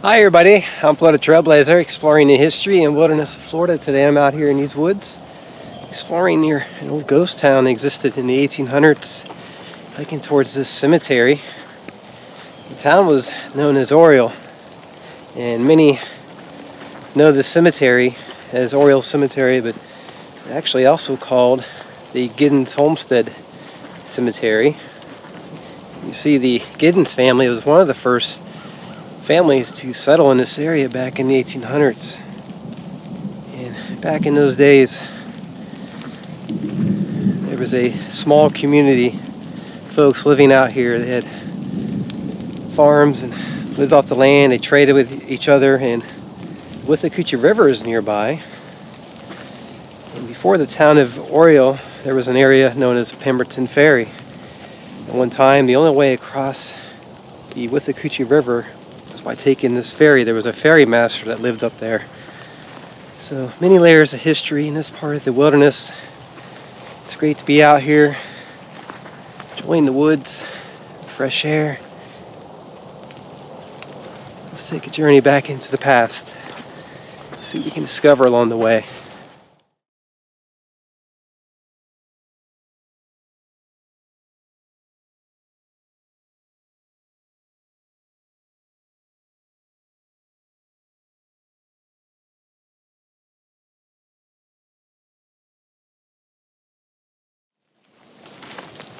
Hi everybody, I'm Florida Trailblazer, exploring the history and wilderness of Florida. Today I'm out here in these woods, exploring near an old ghost town that existed in the 1800s, hiking towards this cemetery. The town was known as Oriole, and many know the cemetery as Oriole Cemetery, but it's actually also called the Giddens Homestead Cemetery. You see, the Giddens family was one of the first families to settle in this area back in the 1800s. And back in those days, there was a small community, folks living out here. They had farms and lived off the land. They traded with each other, and Wit-to River is nearby. And before the town of Oriole, there was an area known as Pemberton Ferry. At one time, the only way across the Wit-to River was by taking this ferry. There was a ferry master that lived up there. So many layers of history in this part of the wilderness. It's great to be out here, enjoying the woods, fresh air. Let's take a journey back into the past, see what we can discover along the way.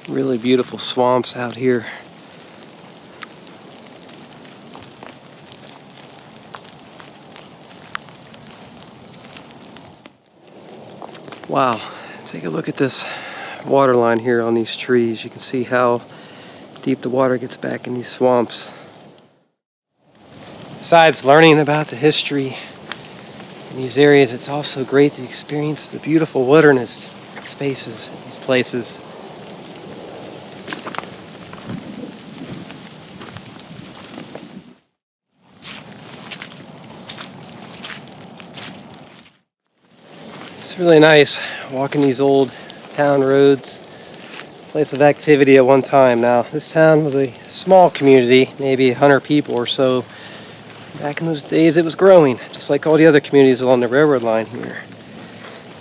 Really beautiful swamps out here. Wow, take a look at this water line here on these trees. You can see how deep the water gets back in these swamps. Besides learning about the history in these areas, it's also great to experience the beautiful wilderness spaces in these places. It's really nice walking these old town roads, place of activity at one time. Now, this town was a small community, maybe 100 people or so. Back in those days, it was growing, just like all the other communities along the railroad line here.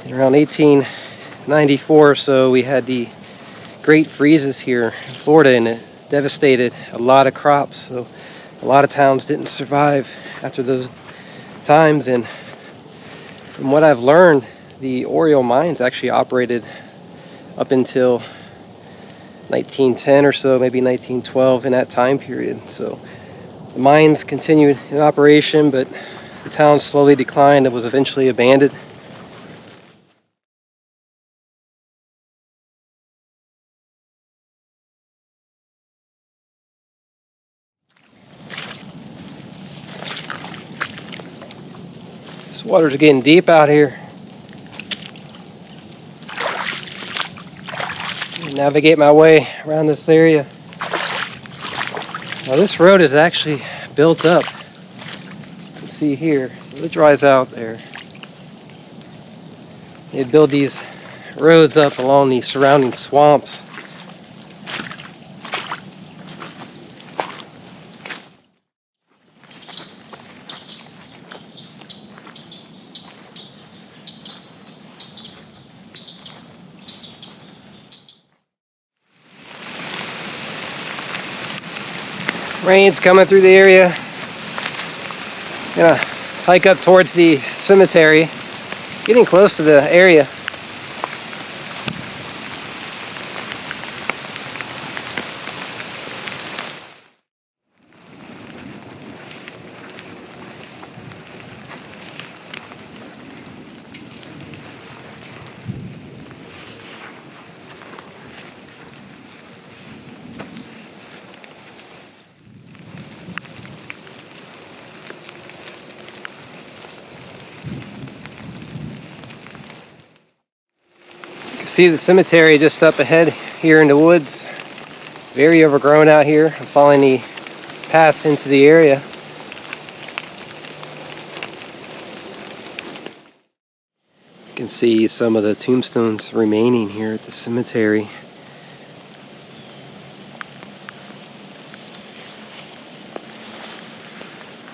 In around 1894 or so, we had the great freezes here in Florida, and it devastated a lot of crops. So a lot of towns didn't survive after those times. And from what I've learned, the Oriole mines actually operated up until 1910 or so, maybe 1912, in that time period. So the mines continued in operation, but the town slowly declined and was eventually abandoned. This water's getting deep out here. Navigate my way around this area. Now, this road is actually built up. You can see here, so it dries out there. They build these roads up along the surrounding swamps. Rain's coming through the area. Gonna hike up towards the cemetery. Getting close to the area. See the cemetery just up ahead here in the woods. Very overgrown out here. I'm following the path into the area. You can see some of the tombstones remaining here at the cemetery.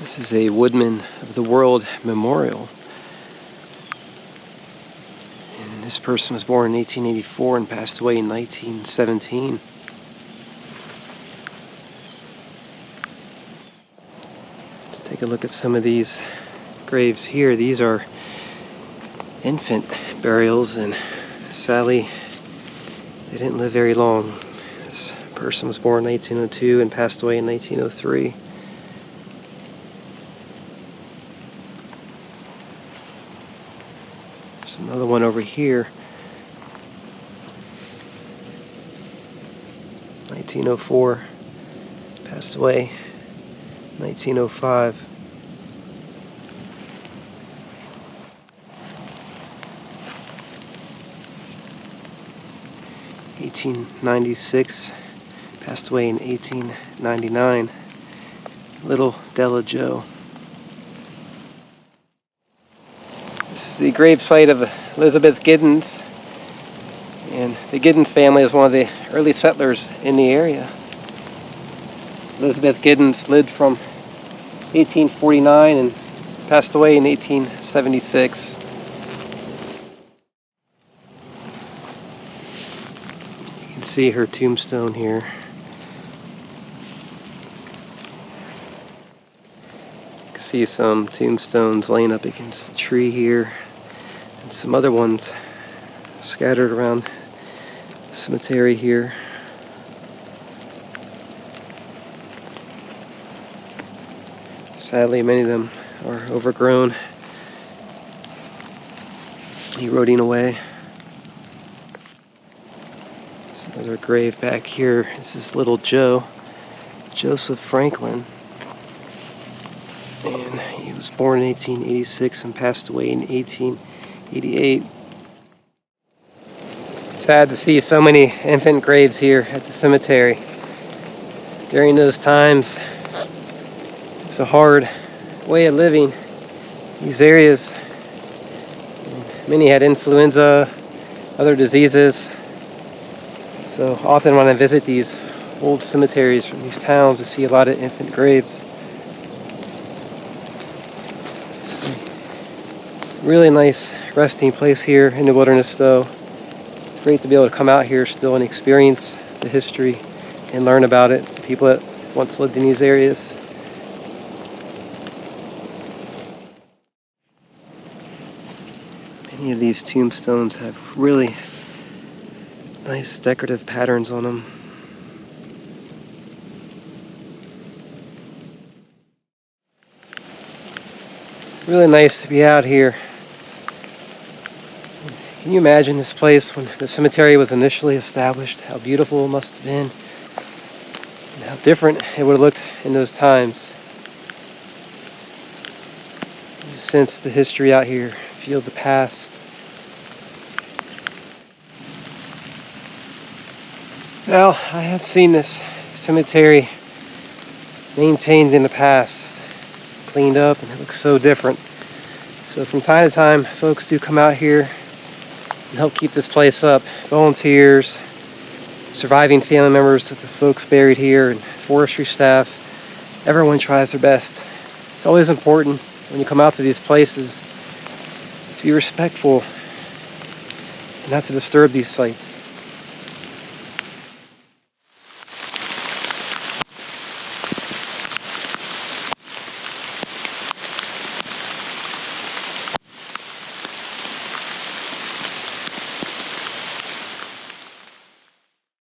This is a Woodman of the World memorial. And this person was born in 1884 and passed away in 1917. Let's take a look at some of these graves here. These are infant burials, and sadly, they didn't live very long. This person was born in 1902 and passed away in 1903. There's another one over here. 1904, passed away 1905. (1896), passed away in 1899. Little Della Joe. This is the grave site of Elizabeth Giddens, and the Giddens family is one of the early settlers in the area. Elizabeth Giddens lived from 1849 and passed away in 1876. You can see her tombstone here. You can see some tombstones laying up against the tree here, and some other ones scattered around the cemetery here. Sadly, many of them are overgrown, eroding away. There's another grave back here. This is little Joe, Joseph Franklin. And he was born in 1886 and passed away in 1888. Sad to see so many infant graves here at the cemetery. During those times, it's a hard way of living these areas. Many had influenza, other diseases. So often when I visit these old cemeteries from these towns, I see a lot of infant graves. It's a really nice resting place here in the wilderness, though. It's great to be able to come out here still and experience the history and learn about it. The people that once lived in these areas. Many of these tombstones have really nice decorative patterns on them. Really nice to be out here. Can you imagine this place when the cemetery was initially established? How beautiful it must have been, and how different it would have looked in those times. You sense the history out here, feel the past. Now, I have seen this cemetery maintained in the past, cleaned up, and it looks so different. So from time to time, folks do come out here and help keep this place up. Volunteers, surviving family members of the folks buried here, and forestry staff. Everyone tries their best. It's always important when you come out to these places to be respectful and not to disturb these sites.